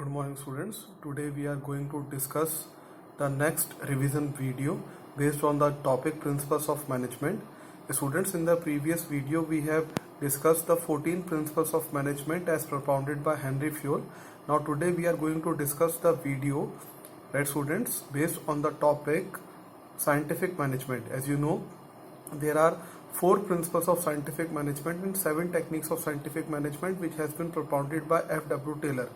Good morning students. Today we are going to discuss the next revision video based on the topic principles of management. Students, in the previous video we have discussed the 14 principles of management as propounded by Henry Fayol. Now today we are going to discuss the video, right students, based on the topic scientific management. As you know, there are 4 principles of scientific management and 7 techniques of scientific management which has been propounded by F.W. Taylor.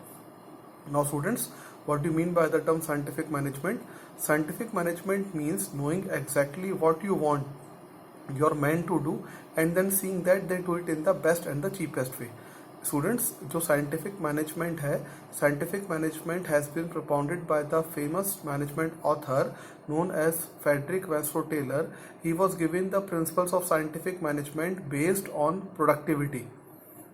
Now students, what do you mean by the term scientific management? Scientific management means knowing exactly what you want your men to do and then seeing that they do it in the best and the cheapest way. Students, जो scientific management है, scientific management has been propounded by the famous management author known as Frederick Winslow Taylor. He was given the principles of scientific management based on productivity.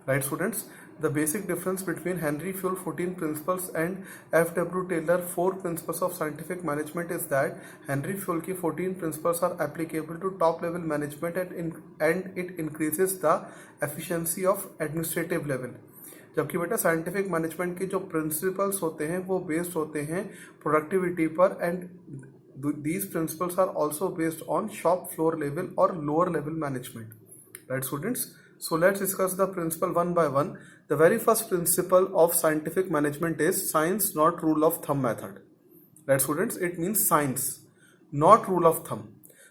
Right students, the basic difference between Henry Fayol 14 principles and F.W. Taylor 4 principles of scientific management is that Henry Fayol की 14 principles are applicable to top level management and it increases the efficiency of administrative level. जबकि बेटा scientific management के जो principles होते हैं वो based होते हैं प्रोडक्टिविटी पर and these principles are also based on shop floor level or lower level management. Right students? So let's discuss the principle one by one. The very first principle of scientific management is science not rule of thumb method. Right students, it means science, not rule of thumb.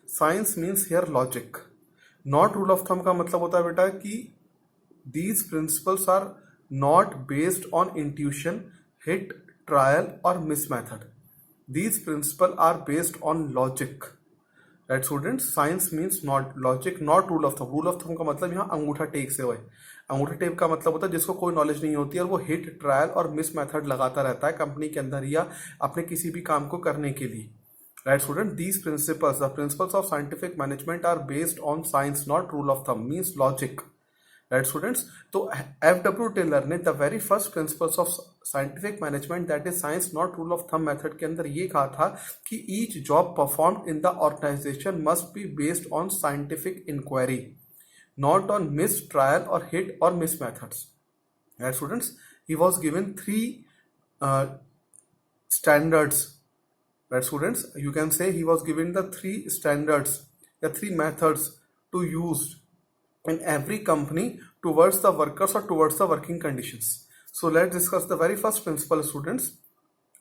Science means here logic. Not rule of thumb का मतलब होता है बेटा कि these principles are not based on intuition, hit, trial or miss method. These principles are based on logic. Right students, science means not logic, not rule of thumb. Rule of thumb का मतलब यहाँ अंगूठा take से हुआ है. अंगूठा tape का मतलब होता है जिसको कोई नॉलेज नहीं होती है और वो हिट, ट्रायल और मिस मेथड लगाता रहता है कंपनी के अंदर या अपने किसी भी काम को करने के लिए. Right student, these principles, the principles of scientific management are based on science not rule of thumb, means logic. Right students, तो F.W. टेलर ने the very first principles of scientific management that is science not rule of thumb method के अंदर ये कहा था कि each job performed in the organisation must be based on scientific inquiry, not on miss, trial और hit और miss methods. Right students, he was given 3 standards. Right students, you can say he was given the 3 standards, the 3 methods to use in every company towards the workers or towards the working conditions. So let's discuss the very first principle, students.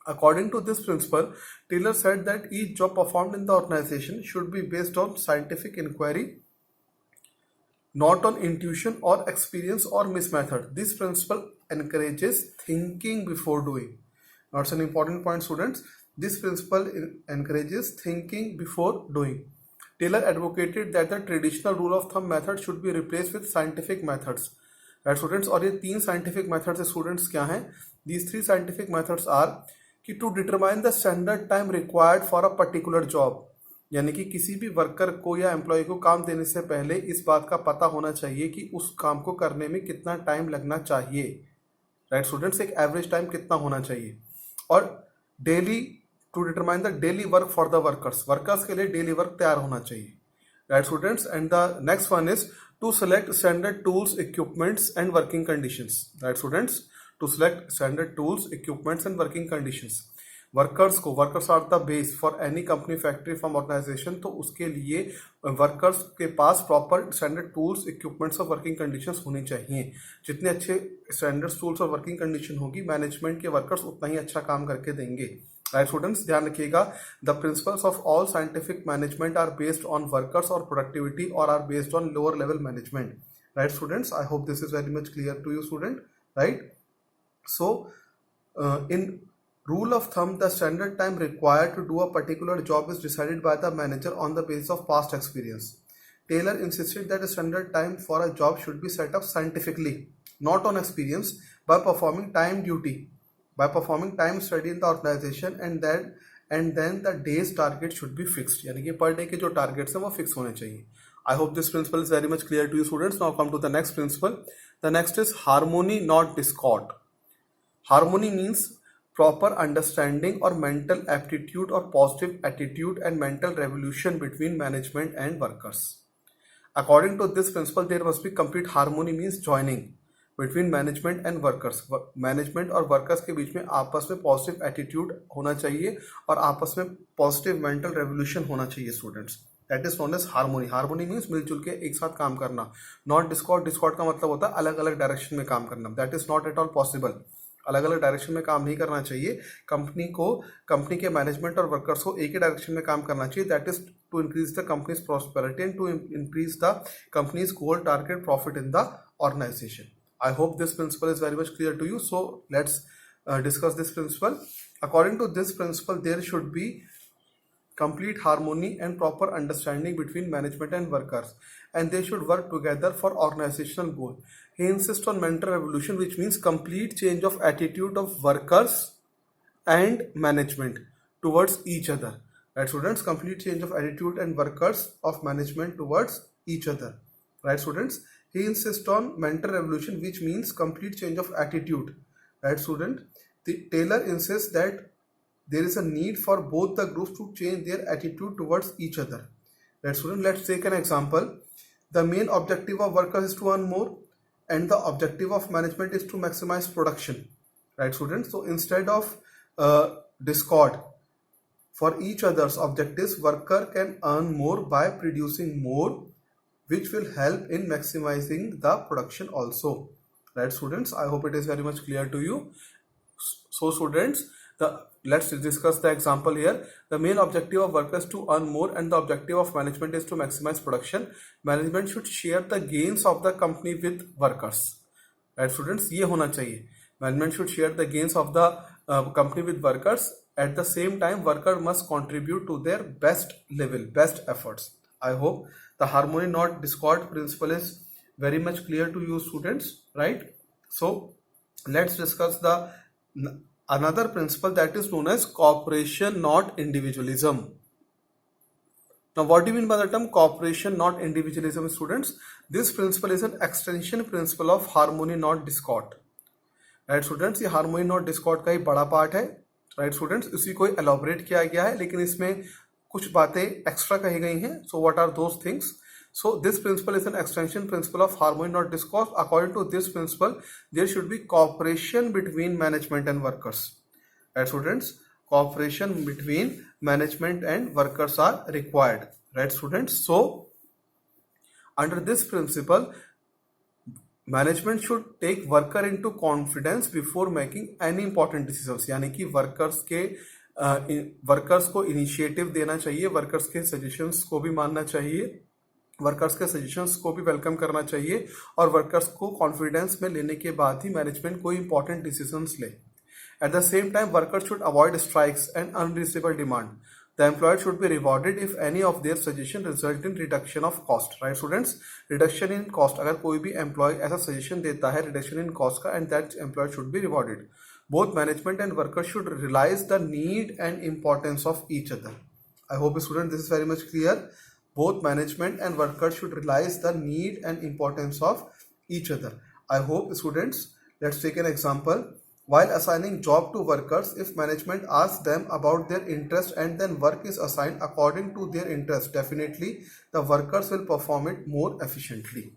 According to this principle, Taylor said that each job performed in the organization should be based on scientific inquiry, not on intuition or experience or miss method. This principle encourages thinking before doing. That's an important point, students. This principle encourages thinking before doing. Taylor advocated that the traditional rule of thumb method should be replaced with scientific methods. Right students, और ये 3 scientific methods students क्या हैं? These 3 scientific methods are कि to determine the standard time required for a particular job, यानी कि किसी भी worker को या एम्प्लॉय को काम देने से पहले इस बात का पता होना चाहिए कि उस काम को करने में कितना टाइम लगना चाहिए. राइट स्टूडेंट्स, एक एवरेज टाइम कितना होना चाहिए. और daily to determine the daily work for the workers के लिए डेली वर्क तैयार होना चाहिए. Right students, and the next one is to select standard tools, equipments and working conditions. Right students, to select standard tools, equipments and working conditions. Workers are the base for any company, factory, firm, organisation. तो उसके लिए workers के पास proper standard tools, equipments और working conditions होनी चाहिए. जितने अच्छे standard tools और वर्किंग कंडीशन होगी, मैनेजमेंट के वर्कर्स उतना ही अच्छा काम करके देंगे. राइट स्टूडेंट्स, ध्यान रखिएगा, the principles of all scientific management are based on workers और प्रोडक्टिविटी और are based on lower level management. Right students, I hope this is very much clear to you student. Right, so in rule of thumb, the standard time required to do a particular job is decided by the manager on the basis of past experience. Taylor insisted that a standard time for a job should be set up scientifically, not on experience, by performing time duty, by performing time study in the organization, and then the day's target should be fixed. यानी कि per day के जो targets हैं वो fix होने चाहिए. I hope this principle is very much clear to you students. Now come to the next principle. The next is harmony, not discord. Harmony means proper understanding or mental aptitude or positive attitude and mental revolution between management and workers. According to this principle, there must be complete harmony, means joining. Between management and workers, management और workers के बीच में आपस में positive attitude होना चाहिए और आपस में पॉजिटिव मेंटल रेवोल्यूशन होना चाहिए students. That is known as harmony. Harmony means मिलजुल के एक साथ काम करना, नॉट डिस्कॉर्ड. डिस्कॉर्ड का मतलब होता है अलग अलग डायरेक्शन में काम करना. That is not at all possible. अलग अलग डायरेक्शन में काम नहीं करना चाहिए. कंपनी के मैनेजमेंट और वर्कर्स को एक ही डायरेक्शन में काम करना चाहिए. That is to increase the company's prosperity and to increase the company's goal, target, profit in the organization. I hope this principle is very much clear to you. So let's discuss this principle. According to this principle, there should be complete harmony and proper understanding between management and workers, and they should work together for organizational goal. He insists on mental revolution, which means complete change of attitude of workers and management towards each other. Right, students? Complete change of attitude and workers of management towards each other. Right, students? He insists on mental revolution, which means complete change of attitude. Right, student? Taylor insists that there is a need for both the groups to change their attitude towards each other. Right, student? Let's take an example. The main objective of workers is to earn more, and the objective of management is to maximize production. Right, students? So instead of discord for each other's objectives, worker can earn more by producing more, which will help in maximizing the production also. Right, students? I hope it is very much clear to you. So students, let's discuss the example here. The main objective of workers to earn more and the objective of management is to maximize production. Management should share the gains of the company with workers. Right, students? ये होना चाहिए. Management should share the gains of the company with workers. At the same time, worker must contribute to their best level, best efforts. I hope the harmony not discord principle is very much clear to you students, right? So let's discuss the another principle that is known as cooperation not individualism. Now what do you mean by the term cooperation not individualism, students? This principle is an extension principle of harmony not discord. Right, students? ये harmony not discord का ही बड़ा part है. Right, students? इसी को elaborate किया गया है, लेकिन इसमें कुछ बातें एक्स्ट्रा कही गई हैं. So what are those things? So this principle is an extension principle of harmony not discord. According to this principle there should be cooperation between management and workers. Right, students? Cooperation between management and workers are required. Right, students? So under this principle management should take worker into confidence before making any important decisions. यानी कि workers को initiative देना चाहिए, workers के suggestions को भी मानना चाहिए, वर्कर्स के सजेशंस को भी वेलकम करना चाहिए और वर्कर्स को कॉन्फिडेंस में लेने के बाद ही मैनेजमेंट कोई इंपॉर्टेंट डिसीजंस ले. At the same time workers should avoid strikes and unreasonable demand. The employer should be rewarded if any of their suggestion result in reduction of cost. Right, students? Reduction in cost. अगर कोई भी employ ऐसा suggestion देता है reduction in cost का, and that employer should be rewarded. Both management and workers should realize the need and importance of each other. I hope, students, this is very much clear. Both management and workers should realize the need and importance of each other. I hope, students, let's take an example. While assigning job to workers, if management asks them about their interest and then work is assigned according to their interest, definitely the workers will perform it more efficiently.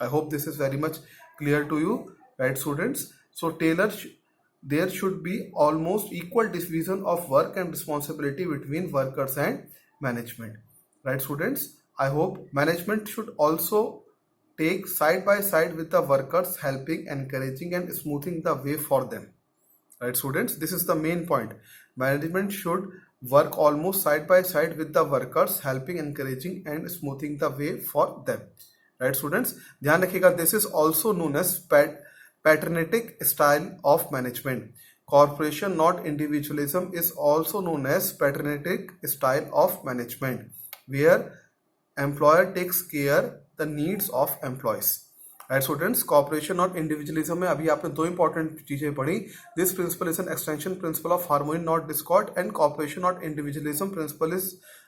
I hope this is very much clear to you, right, students? So there should be almost equal division of work and responsibility between workers and management. Right, students? I hope management should also take side by side with the workers, helping, encouraging and smoothing the way for them. Right, students? This is the main point. Management should work almost side by side with the workers, helping, encouraging and smoothing the way for them. Right, students? ध्यान रखिएगा, this is also known as patriotic style of management. Corporation not individualism is also known as patriotic style of management, where employer takes care the needs of employees. Right, students? Cooperation not individualism में अभी आपने दो important चीजें पढ़ी. This principle is an extension principle of harmony not discord, and cooperation not individualism principle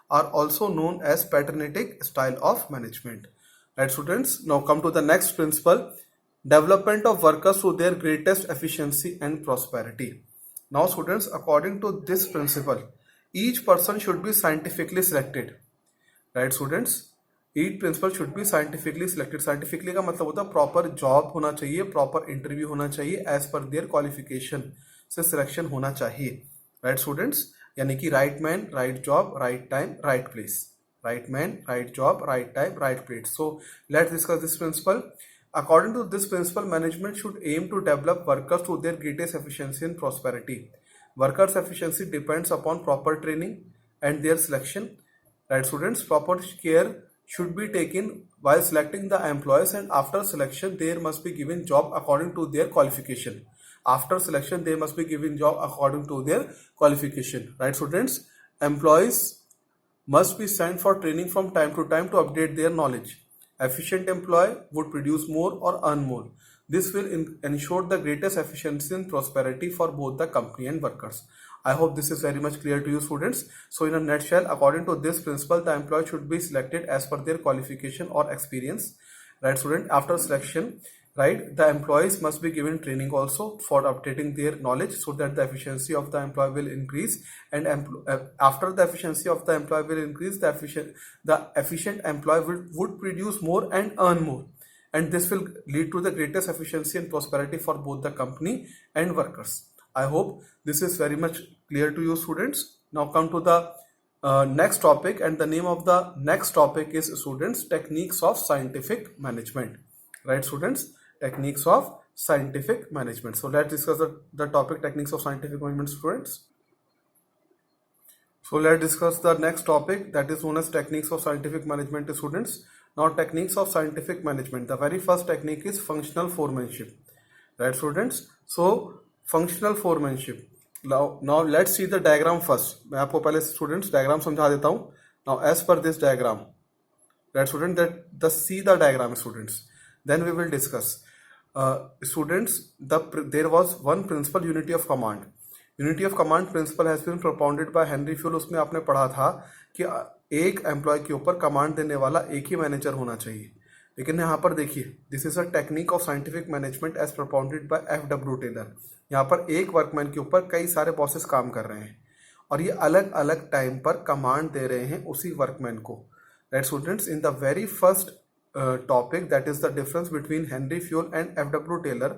are also known as patriotic style of management. Right, students? Now come to the next principle. Development of workers to their greatest efficiency and prosperity. Now students, according to this principle, each person should be scientifically selected. Right, students? Each principle should be scientifically selected. Scientifically का मतलब होता है proper job होना चाहिए, proper interview होना चाहिए, as per there qualification से selection होना चाहिए. राइट स्टूडेंट्स, यानी कि right man, right job, right time, right place. Right man, right job, right time, right place. So let's discuss this principle. According to this principle, management should aim to develop workers to their greatest efficiency and prosperity. Workers' efficiency depends upon proper training and their selection. Right, students? Proper care should be taken while selecting the employees, and after selection, there must be given job according to their qualification. After selection, they must be given job according to their qualification. Right, students? Employees must be sent for training from time to time to update their knowledge. Efficient employee would produce more or earn more. This will ensure the greatest efficiency and prosperity for both the company and workers. I hope this is very much clear to you, students. So in a nutshell, according to this principle, the employee should be selected as per their qualification or experience. Right, student? After selection, right, the employees must be given training also for updating their knowledge, so that the efficiency of the employee will increase. And after the efficiency of the employee will increase, the efficient employee would produce more and earn more, and this will lead to the greatest efficiency and prosperity for both the company and workers. I hope this is very much clear to you, students. Now come to the next topic, and the name of the next topic is, students, techniques of scientific management. Right, students? Techniques of scientific management. So let's discuss the topic techniques of scientific management, students. So let's discuss the next topic, that is known as techniques of scientific management, students. Now, techniques of scientific management. The very first technique is functional foremanship. Right, students? So functional foremanship. Now let's see the diagram first. मैं आपको पहले students diagram समझा देता हूँ. Now as per this diagram, right, students, that see the diagram, students. Then we will discuss. Students, there was one principle, unity of command. Unity of command principle has been propounded by Henry Fayol. उसमें आपने पढ़ा था कि एक employ के ऊपर command देने वाला एक ही मैनेजर होना चाहिए. लेकिन यहाँ पर देखिए, this is a technique of scientific management as propounded by F.W. Taylor. यहाँ पर एक वर्कमैन के ऊपर कई सारे बॉसेस काम कर रहे हैं और ये अलग अलग टाइम पर कमांड दे रहे हैं उसी वर्कमैन को. Right, students, in the very first topic, that is the difference between Henry Fayol and F.W. Taylor.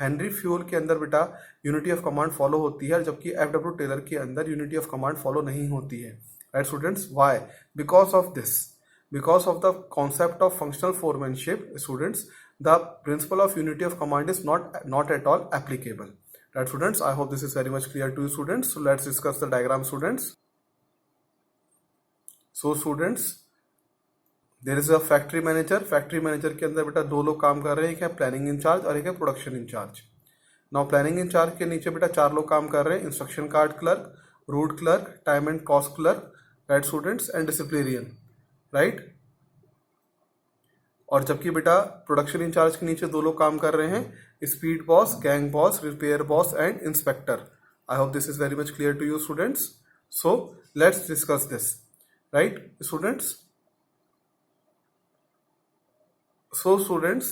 Henry Fayol के अंदर बेटा यूनिटी ऑफ कमांड फॉलो होती है, जबकि F.W. टेलर के अंदर यूनिटी ऑफ कमांड फॉलो नहीं होती है. Right, students, why? Because of this, because of the concept of functional foremanship, students, the principle of unity of command is not at all applicable. Right, students? I hope this is very much clear to you, students. So let's discuss the diagram, students. So students, there is a factory manager. Factory manager के अंदर बेटा दो लोग काम कर रहे हैं, एक है प्लानिंग इंचार्ज और एक है production incharge. Now planning incharge के नीचे बेटा चार लोग काम कर रहे हैं, instruction card clerk, route clerk, time and cost clerk, right students, and disciplinarian. Right, और जबकि बेटा प्रोडक्शन इंचार्ज के नीचे दो लोग काम कर रहे हैं, speed boss, gang boss, repair boss and inspector. I hope this is very much clear to you, students. So let's discuss this. Right, students. So students,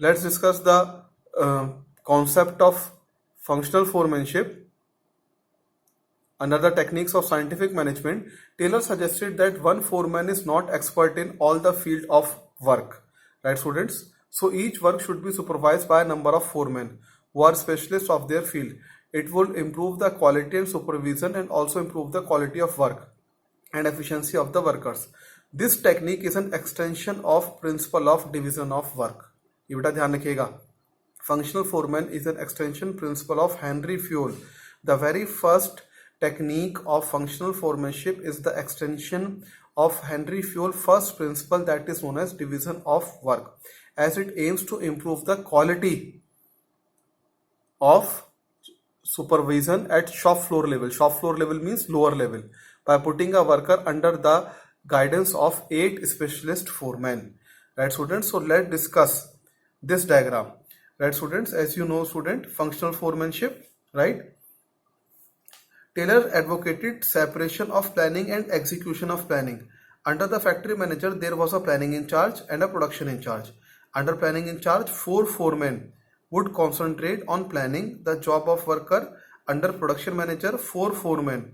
let's discuss the concept of functional foremanship. Under the techniques of scientific management, Taylor suggested that one foreman is not expert in all the field of work. Right, students? So each work should be supervised by a number of foremen who are specialists of their field. It will improve the quality and supervision, and also improve the quality of work and efficiency of the workers. This technique is an extension of principle of division of work. ये बेटा ध्यान रखिएगा. Functional foreman is an extension principle of Henry Fayol. The very first technique of functional foremanship is the extension of Henry Fayol first principle, that is known as division of work, as it aims to improve the quality of supervision at shop floor level. Shop floor level means lower level, by putting a worker under the guidance of 8 specialist foremen. Right, students? So let's discuss this diagram. Right, students? As you know, student, functional foremanship, right? Taylor advocated separation of planning and execution of planning. Under the factory manager, there was a planning in charge and a production in charge. Under planning in charge, 4 foremen would concentrate on planning the job of worker. Under production manager, 4 foremen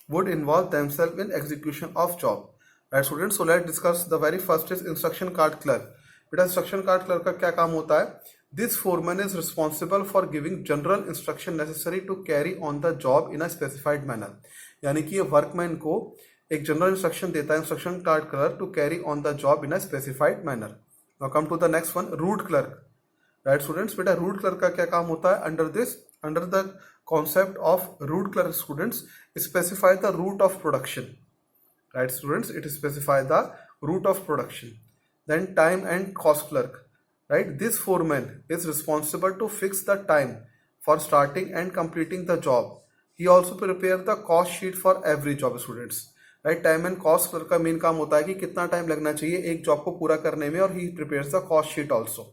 would involve themselves in execution of job. Right students, so let's discuss the very first is instruction card clerk. बेटा instruction card clerk का क्या काम होता है? This foreman is responsible for giving general instruction necessary to carry on the job in a specified manner. यानी कि ये workman को एक जनरल इंस्ट्रक्शन देता है instruction card clerk to carry on the job in a specified manner. Now come to the next one, route clerk. Right students, बेटा route clerk का क्या काम होता है? Under the concept of root clerk, students, specify the route of production. Right students, it specify the route of production. Then time and cost clerk. Right, this foreman is responsible to fix the time for starting and completing the job. He also prepare the cost sheet for every job, students. Right, time and cost clerk का main काम होता है कि कितना time लगना चाहिए एक job को पूरा करने में, और he prepares the cost sheet also.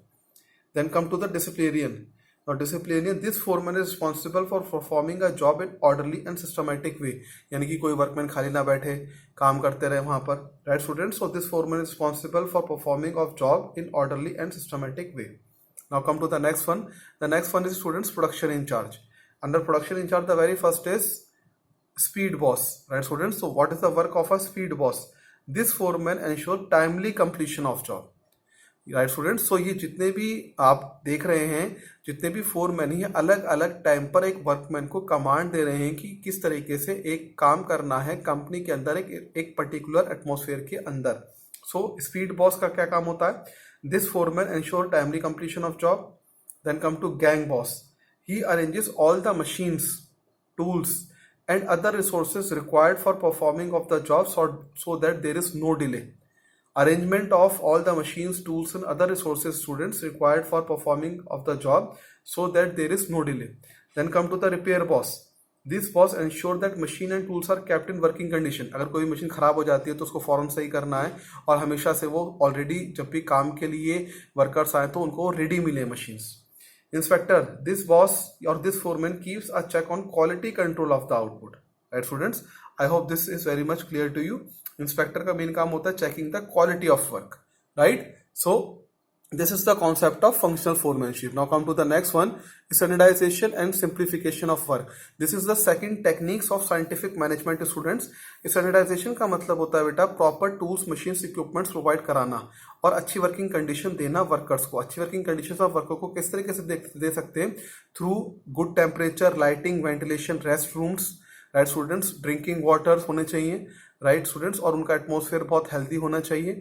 Then come to the disciplinarian. Now disciplinarian, this foreman is responsible for performing a job in orderly and systematic way. यानी कि कोई वर्कमैन खाली ना बैठे, काम करते रहे वहां पर. Right students, so this foreman is responsible for performing of job in orderly and systematic way. Now come to the next one. The next one is students production in charge. Under production in charge, the very first is speed boss. Right students, so what is the work of a speed boss? This foreman ensure timely completion of job. Right students, so ये जितने भी आप देख रहे हैं, जितने भी foreman ही अलग अलग टाइम पर एक वर्कमैन को कमांड दे रहे हैं कि किस तरीके से एक काम करना है कंपनी के अंदर एक पर्टिकुलर एटमॉस्फेयर के अंदर. सो स्पीड बॉस का क्या काम होता है? This foreman ensure timely completion of job. Then come to gang boss. He arranges all the machines, tools and other resources required for performing of the job so that there is no delay. Arrangement of all the machines, tools and other resources, students, required for performing of the job so that there is no delay. Then come to the repair boss. This boss ensure that machine and tools are kept in working condition. अगर कोई machine खराब हो जाती है तो उसको फौरन सही करना है, और हमेशा से वो ऑलरेडी जब भी काम के लिए वर्कर्स आए तो उनको रेडी मिले machines. Inspector, this boss or this foreman keeps a check on quality control of the output. Right students, I hope this is very much clear to you. Inspector का मेन काम होता है checking the quality of work. Right, so this is the concept of functional foremanship. Now come to the next one, standardisation and simplification of work. This is the second techniques of scientific management. Students, standardisation का मतलब होता है बेटा proper tools, machines, equipments provide कराना और अच्छी working condition देना workers को. अच्छी वर्किंग कंडीशन ऑफ वर्कर को किस तरीके से दे सकते हैं? Through good temperature, lighting, ventilation, rest rooms. Right students, drinking waters होने चाहिए. राइट स्टूडेंट्स, और उनका एटमॉस्फेयर बहुत हेल्दी होना चाहिए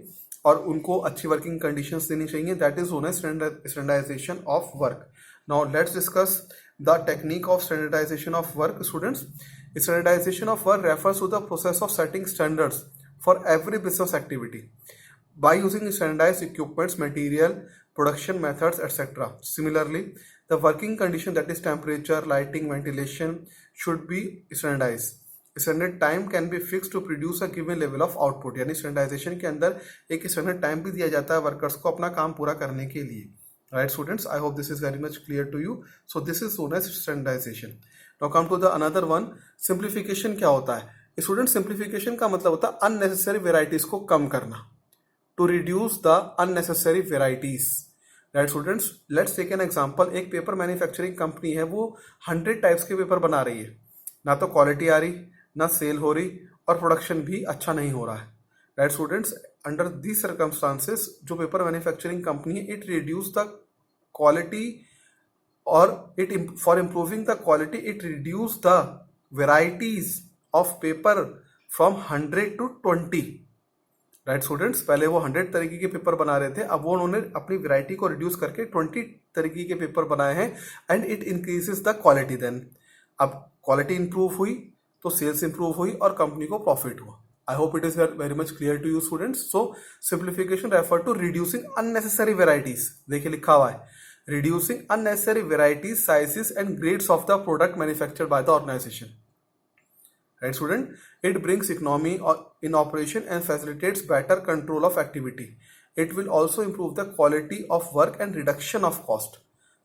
और उनको अच्छी वर्किंग कंडीशंस देनी चाहिए. That is known as standardisation of work. Now let's discuss the technique of standardisation of work. Students, standardisation of work refers to the process of setting standards for every business activity by using standardized equipments, material, production methods, etc. Similarly, the working condition, that is temperature, lighting, ventilation, should be standardized. Standard time can be fixed to produce a given level of output. यानी standardisation के अंदर एक standard time भी दिया जाता है workers को अपना काम पूरा करने के लिए. Right students, I hope this is very much clear to you. So this is known as standardisation. Now come to the another one, simplification. क्या होता है स्टूडेंट? सिंप्लीफिकेशन का मतलब होता है अननेसेसरी वेराइटीज को कम करना. To reduce the unnecessary varieties. Right students, let's take an example. एक पेपर मैन्युफैक्चरिंग कंपनी है, वो 100 टाइप्स के पेपर बना रही है. ना तो क्वालिटी आ रही, ना सेल हो रही, और प्रोडक्शन भी अच्छा नहीं हो रहा है. Right students, under these circumstances जो पेपर मैन्युफैक्चरिंग कंपनी है, इट रिड्यूस द क्वालिटी, और it for improving the quality it reduce the varieties of paper from 100 to 20. Right students, पहले वो 100 तरीके के पेपर बना रहे थे, अब वो उन्होंने अपनी वैरायटी को रिड्यूस करके 20 तरीके के पेपर बनाए हैं, and it increases the quality. Then अब क्वालिटी इंप्रूव हुई तो सेल्स इंप्रूव हुई और कंपनी को प्रॉफिट हुआ. I hope it is very much clear to you students. So simplification refer to reducing unnecessary varieties. देखिए लिखा हुआ है, reducing unnecessary varieties, sizes and grades of the product manufactured by the organisation. Right student, it brings economy in operation and facilitates better control of activity. It will also improve the quality of work and reduction of cost.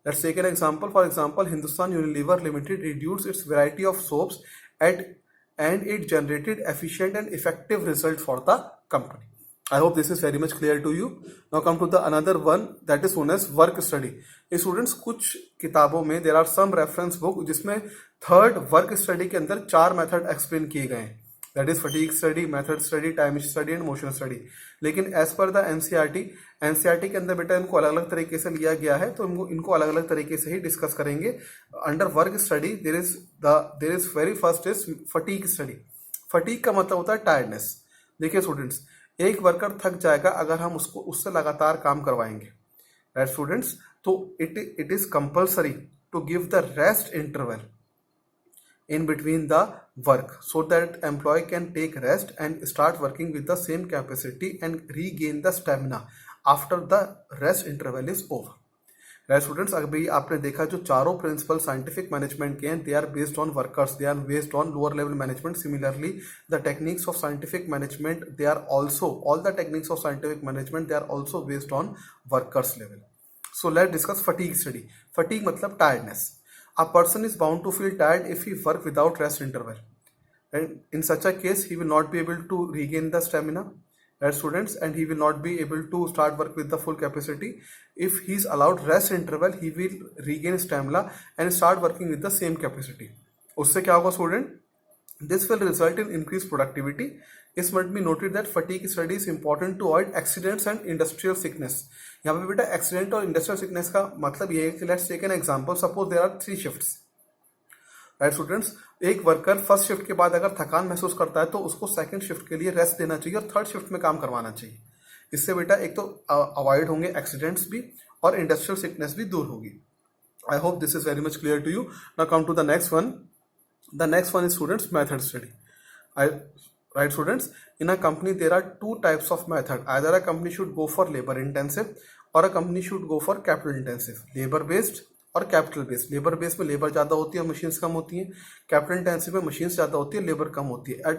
Let's take an example. For example, Hindustan Unilever Limited reduced its variety of soaps and it generated efficient and effective result for the company. I hope this is very much clear to you. Now come to the another one, that is known as work study. Students, कुछ किताबों में there are some reference book जिसमें third work study के अंदर 4 method explain किए गए हैं. That is fatigue study, method study, time study and motion study. लेकिन एज पर द एनसीईआरटी के अंदर बेटा इनको अलग अलग तरीके से लिया गया है, तो इनको अलग अलग तरीके से ही डिस्कस करेंगे। Under work study there is very first is fatigue study. Fatigue का मतलब होता है टायर्डनेस। देखिए स्टूडेंट्स, एक वर्कर थक जाएगा अगर हम उससे लगातार काम करवाएंगे, राइट स्टूडेंट्स। तो it is compulsory to give the rest interval in between the work so that employee can take rest and start working with the same capacity and regain the stamina after the rest interval is over. Right students, अभी आपने देखा जो चारों principal scientific management के हैं, they are based on workers, they are based on lower level management. Similarly the techniques of scientific management, they are also, all the techniques of scientific management they are also based on workers level. So let discuss fatigue study. Fatigue मतलब tiredness. A person is bound to feel tired if he work without rest interval, and in such a case he will not be able to regain the stamina, right students, and he will not be able to start work with the full capacity. If he is allowed rest interval, he will regain stamina and start working with the same capacity. उससे क्या होगा student? This will result in increased productivity. It must be noted that fatigue study is important to avoid accidents and industrial sickness. यहाँ पे बेटा accident और industrial sickness का मतलब ये है कि let's take an example, suppose there are 3 shifts, right students. एक वर्कर फर्स्ट शिफ्ट के बाद अगर थकान महसूस करता है तो उसको सेकंड शिफ्ट के लिए रेस्ट देना चाहिए और थर्ड शिफ्ट में काम करवाना चाहिए। इससे बेटा एक तो अवॉइड होंगे एक्सीडेंट्स भी और इंडस्ट्रियल सिकनेस भी दूर होगी। I hope this is very much clear to you. Now come to the next one. The next one is students method study. Right students, in a company there are 2 types of method. Either a company should go for labor intensive or a company should go for capital intensive. Labor based और capital based. Labor based में labour ज़्यादा होती है, machines कम होती हैं। capital intensive में machines ज़्यादा होती है, लेबर कम होती है।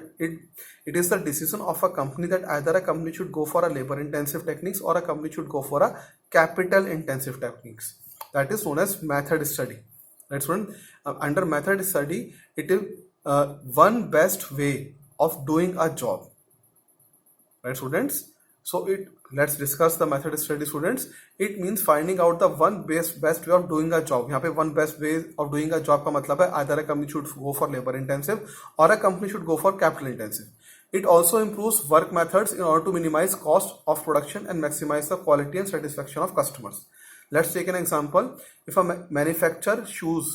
It is the decision of a company that either a company should go for a labor intensive techniques or a company should go for a capital intensive techniques. That is known as method study. Right student, under method study it is one best way of doing a job, right students. So let's discuss the method study students. It means finding out the one best way of doing a job. यहाँ पे one best way of doing a job का मतलब है either a company should go for labor intensive or a company should go for capital intensive. It also improves work methods in order to minimize cost of production and maximize the quality and satisfaction of customers. Let's take an example. If a manufacturer shoes,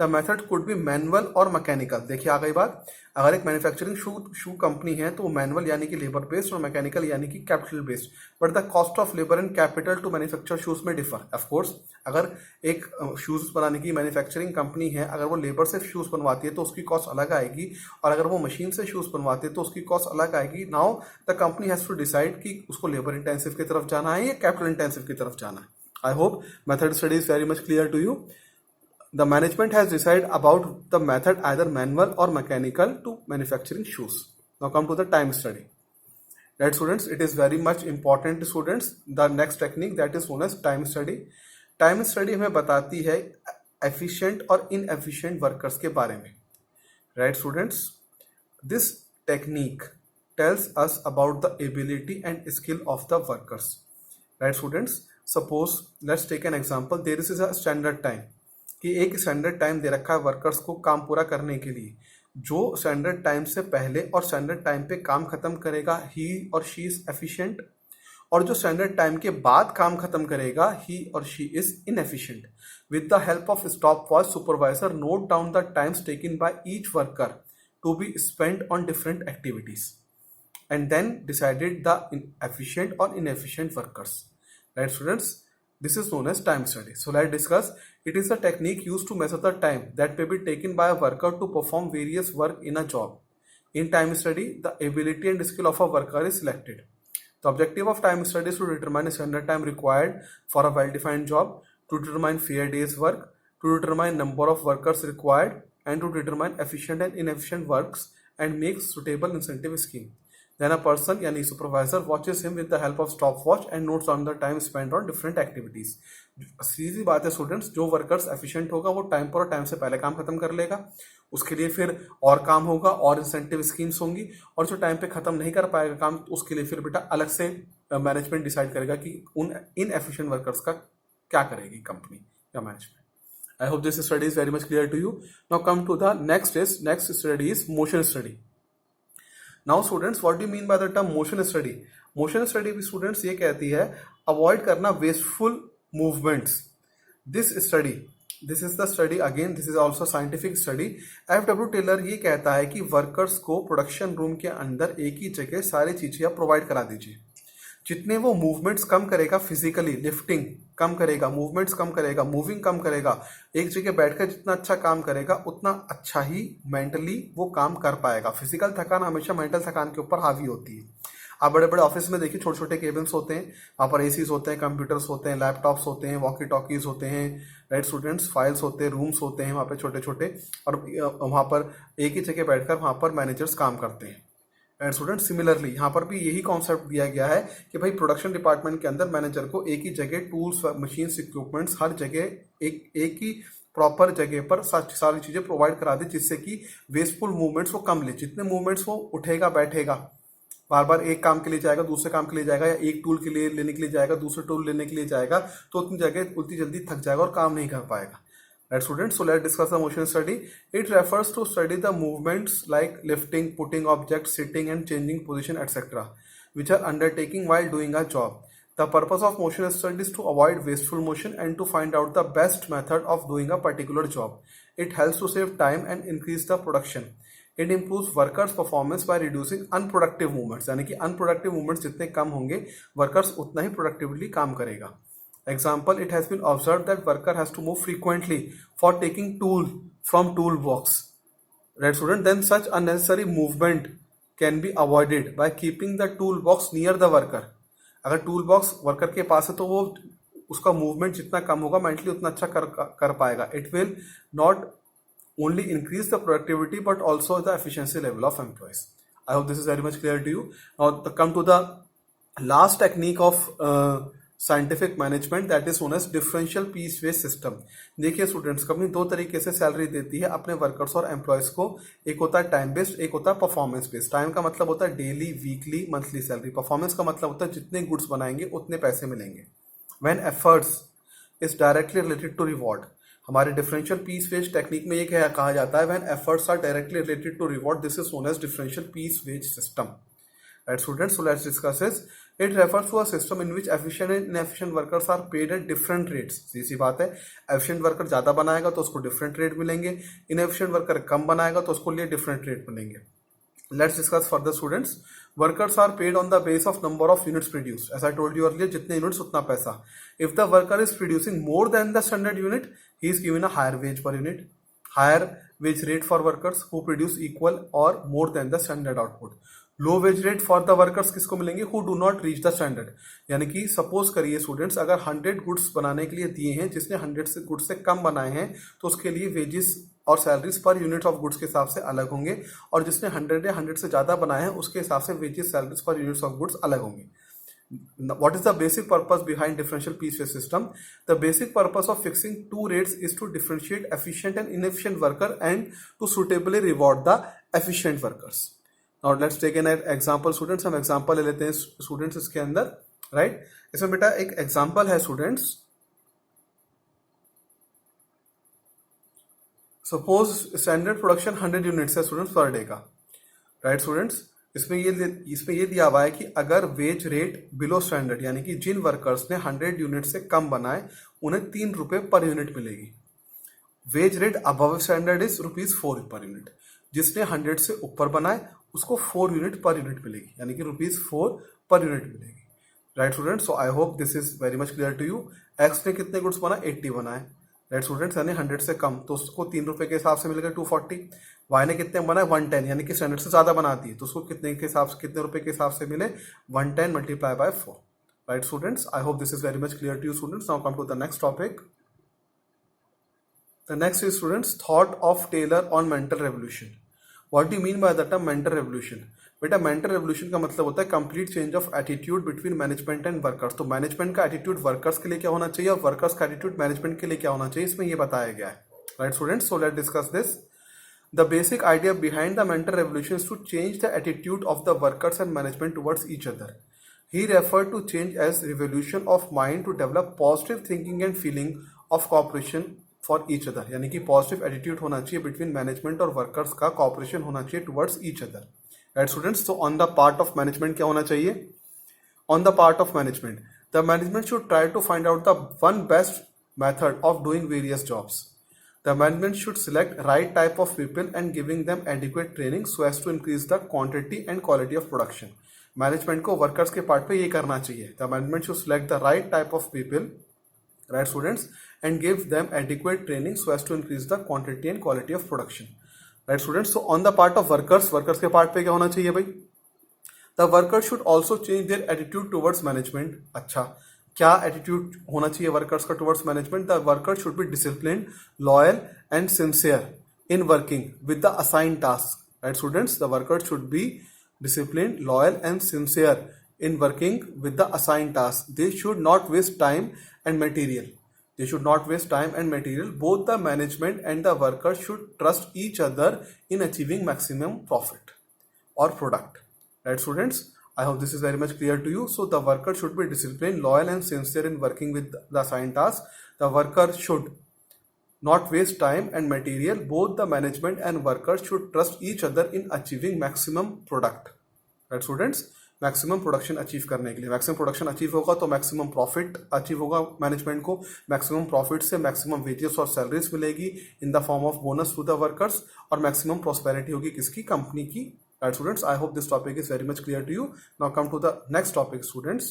the method could be manual or mechanical. देखिए आ गई बात। अगर एक manufacturing शू company है तो वो manual यानी कि लेबर बेस्ड और मैकेनिकल यानी कि capital based, but the cost of labour and capital to manufacture shoes में डिफर। ऑफ कोर्स अगर एक शूज बनाने की मैन्युफैक्चरिंग कंपनी है, अगर वो लेबर से शूज बनवाती है तो उसकी कॉस्ट अलग आएगी, और अगर वो मशीन से शूज बनवाती है तो उसकी कॉस्ट अलग आएगी। Now the company has to decide कि उसको लेबर इंटेंसिव की तरफ जाना है या कैपिटल इंटेंसिव की तरफ जाना है। I hope method study is very much clear to you. The management has decided about the method either manual or mechanical to manufacturing shoes. Now come to the time study. Right students, it is very much important students. The next technique that is known as time study. Time study हमें बताती है efficient और inefficient workers के बारे में. Right students, this technique tells us about the ability and skill of the workers. Right students, suppose let's take an example, there is a standard time, कि एक standard time दे रखा है workers को काम पूरा करने के लिए। जो स्टैंडर्ड टाइम से पहले और स्टैंडर्ड टाइम पे काम खत्म करेगा ही और शी इज एफिशिएंट, और जो स्टैंडर्ड टाइम के बाद काम खत्म करेगा ही और she is inefficient. With the help of stop watch supervisor note down the times taken by each worker to be spent on different activities and then decided the efficient or inefficient workers. Right students, this is known as time study. So let's discuss. It is a technique used to measure the time that may be taken by a worker to perform various work in a job. In time study, the ability and skill of a worker is selected. The objective of time study is to determine the standard time required for a well-defined job, to determine fair day's work, to determine number of workers required, and to determine efficient and inefficient works and make suitable incentive scheme. Then a person यानी supervisor watches him with the help of stopwatch and notes on the time spent on different activities. सीधी बात है students, जो workers efficient होगा वो time पर और time से पहले काम खत्म कर लेगा, उसके लिए फिर और काम होगा और इंसेंटिव स्कीम्स होंगी, और जो टाइम पे खत्म नहीं कर पाएगा काम तो उसके लिए फिर बेटा अलग से मैनेजमेंट डिसाइड करेगा कि उन इनएफिशिएंट वर्कर्स का क्या करेगी कंपनी या management. I hope this study is very much clear to you. Now come to the next study is motion study. Now students, what do mean by the term motion study? Motion study भी students ये कहती है avoid करना wasteful movements. This study, this is the study, again this is also scientific study. F W. Taylor ये कहता है कि workers को प्रोडक्शन रूम के अंदर एक ही जगह सारी चीजें आप प्रोवाइड करा दीजिए. जितने वो मूवमेंट्स कम करेगा, फिजिकली लिफ्टिंग कम करेगा, मूवमेंट्स कम करेगा, मूविंग कम करेगा, एक जगह बैठकर जितना अच्छा काम करेगा उतना अच्छा ही मेंटली वो काम कर पाएगा. फिजिकल थकान हमेशा मेंटल थकान के ऊपर हावी होती है. आप बड़े बड़े ऑफिस में देखिए, छोटे छोटे केबिन्स होते हैं, वहाँ पर एसीज होते हैं, कंप्यूटर्स होते हैं, लैपटॉप्स होते हैं, वॉकी टॉकीज होते हैं, राइट स्टूडेंट्स, फाइल्स होते हैं, रूम्स होते हैं वहाँ पे छोटे छोटे, और वहाँ पर एक ही जगह बैठकर वहाँ पर मैनेजर्स काम करते हैं. एंड स्टूडेंट सिमिलरली यहाँ पर भी यही कॉन्सेप्ट दिया गया है कि भाई प्रोडक्शन डिपार्टमेंट के अंदर मैनेजर को एक ही जगह टूल्स, मशीन्स, इक्विपमेंट्स हर जगह एक ही प्रॉपर जगह पर सारी चीजें प्रोवाइड करा दे, जिससे कि वेस्टफुल मूवमेंट्स वो कम ले. जितने मूवमेंट्स वो उठेगा बैठेगा, बार बार एक काम के लिए जाएगा, दूसरे काम के लिए जाएगा, या एक टूल के लिए लेने के लिए जाएगा, दूसरे टूल लेने के लिए जाएगा, तो उतनी जगह उतनी जल्दी थक जाएगा और काम नहीं कर पाएगा. Right students, so let's discuss the motion study. It refers to study the movements like lifting, putting objects, sitting and changing position, etc., which are undertaking while doing a job. The purpose of motion study is to avoid wasteful motion and to find out the best method of doing a particular job. It helps to save time and increase the production. It improves workers' performance by reducing unproductive movements. यानी कि unproductive movements जितने कम होंगे, workers उतना ही productively काम करेगा. Example, it has been observed that worker has to move frequently for taking tool from toolbox. Right student, then such unnecessary movement can be avoided by keeping the toolbox near the worker. अगर toolbox worker के पास है तो वो उसका movement जितना कम होगा mentally उतना अच्छा कर पाएगा. It will not only increase the productivity but also the efficiency level of employees. I hope this is very much clear to you. Now come to the last technique of scientific management, that is known as differential piece wage system. देखिए students, company दो तरीके से salary देती है अपने workers और employees को. एक होता है टाइम बेस्ड, एक होता है परफॉर्मेंस बेस्ड. टाइम का मतलब होता है daily, weekly, monthly salary. Performance का मतलब होता है जितने गुड्स बनाएंगे उतने पैसे मिलेंगे. When efforts is directly related to reward, हमारे डिफरेंशियल पीस वेज टेक्निक में ये कहा जाता है when efforts are directly related to reward, this is known as differential piece wage system. Right students, so let's discuss this. It refers to a system in which efficient and inefficient workers are paid at different rates. सीधी बात है, efficient worker ज़्यादा बनाएगा तो उसको different rate मिलेंगे, inefficient worker कम बनाएगा तो उसको लिए different rate मिलेंगे. Let's discuss further students. Workers are paid on the base of number of units produced. As I told you earlier, जितने units उतना पैसा. If the worker is producing more than the standard unit, he is given a higher wage per unit. Higher wage rate for workers who produce equal or more than the standard output. Low wage rate for the workers किसको मिलेंगे? Who do not reach the standard. यानी कि suppose करिए students, अगर 100 goods बनाने के लिए दिए हैं, जिसने 100 गुड्स से कम बनाए हैं तो उसके लिए वेजेस और salaries per unit of goods के हिसाब से अलग होंगे, और जिसने 100 या 100 से ज़्यादा बनाए हैं उसके हिसाब से वेजेस, सैलरीज पर यूनिट्स ऑफ गुड्स अलग होंगे. What is the basic purpose behind differential piece wage system? The basic purpose of fixing two rates is to differentiate efficient and inefficient worker and to suitably reward the efficient workers. Now let's take an example students. हम example ले लेते हैं students इसके अंदर, right? इसमें बेटा एक example है students. Suppose standard production 100 units है students per day का, right students? इसमें ये दिया हुआ है कि अगर वेज रेट बिलो स्टैंडर्ड, यानी कि जिन वर्कर्स ने 100 यूनिट से कम बनाए उन्हें 3 रुपए पर यूनिट मिलेगी. Wage rate above standard is ₹4 per unit. जिसने 100 से ऊपर बनाए उसको 4 यूनिट पर यूनिट मिलेगी, यानी कि ₹4 पर यूनिट मिलेगी. Right student, so I hope this is very much clear to you. X ने कितने गुड्स बनाए? 80 बनाए. राइट स्टूडेंट्स, यानी 100 से कम तो उसको 3 रुपए के हिसाब से मिलेगा 240. वाई ने कितने बनाए? 110, यानी कि स्टैंडर्ड से ज्यादा बना दी तो उसको कितने रुपए के हिसाब से मिले? 110 multiply by 4. Right students, I hope this is very much clear to you students. Now come to the next topic. The next is students thought of Taylor on mental revolution. What do mean by the term mental revolution? बेटा mental revolution का मतलब होता है complete change of attitude between management and workers. तो management का attitude workers के लिए क्या होना चाहिए और वर्कर्स का एटीट्यूड मैनेजमेंट के लिए क्या होना चाहिए, इसमें ये बताया गया है. Right students, so let's discuss this. The basic idea behind the mental revolution is to change the attitude of the workers and management towards each other. He referred to change as revolution of mind to develop positive thinking and feeling of cooperation for each other. यानी कि positive attitude होना चाहिए between management और workers का cooperation होना चाहिए towards each other. Right students. तो on the part of management क्या होना चाहिए? On the part of management, the management should try to find out the one best method of doing various jobs. The management should select right type of people and giving them adequate training so as to increase the quantity and quality of production. Management को workers के part पे ये करना चाहिए. The management should select the right type of people, right students, and give them adequate training so as to increase the quantity and quality of production. Right students. So on the part of workers, workers के part पे क्या होना चाहिए भाई? The workers should also change their attitude towards management. अच्छा, क्या attitude होना चाहिए workers का towards management? The workers should be disciplined, loyal and sincere in working with the assigned task. Right students, the workers should be disciplined, loyal and sincere in working with the assigned task. They should not waste time and material. They should not waste time and material. Both the management and the workers should trust each other in achieving maximum profit or product. Right students, I hope this is very much clear to you. So the worker should be disciplined, loyal and sincere in working with the assigned task. The worker should not waste time and material. Both the management and workers should trust each other in achieving maximum product. Right students, maximum production achieve करने के लिए, maximum production achieve होगा तो maximum profit achieve होगा management को. Maximum profit से maximum wages और salaries मिलेगी in the form of bonus to the workers, और मैक्सिमम प्रॉस्पेरिटी होगी किसकी? कंपनी की. Right students, I hope this topic is very much clear to you. Now come to the next topic students.